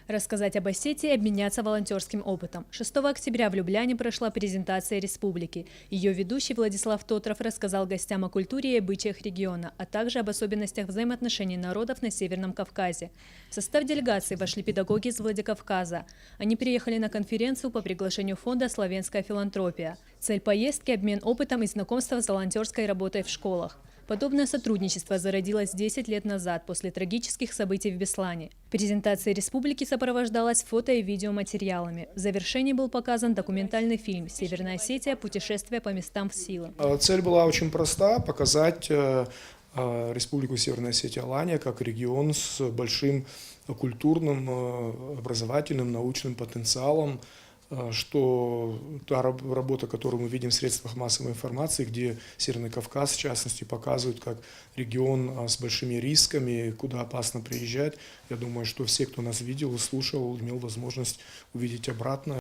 Рассказать об Осетии и обменяться волонтерским опытом. 6 октября в Любляне прошла презентация республики. Ее ведущий Владислав Тотров рассказал гостям о культуре и обычаях региона, а также об особенностях взаимоотношений народов на Северном Кавказе. В состав делегации вошли педагоги из Владикавказа. Они приехали на конференцию по приглашению фонда «Славянская филантропия». Цель поездки – обмен опытом и знакомство с волонтерской работой в школах. Подобное сотрудничество зародилось 10 лет назад после трагических событий в Беслане. Презентация республики сопровождалась фото- и видеоматериалами. В завершении был показан документальный фильм «Северная Осетия. Путешествие по местам силы». Цель была очень проста – показать Республику Северная Осетия-Алания как регион с большим культурным, образовательным, научным потенциалом, что та работа, которую мы видим в средствах массовой информации, где Северный Кавказ, в частности, показывают как регион с большими рисками, куда опасно приезжать. Я думаю, что все, кто нас видел и слушал, имел возможность увидеть обратно.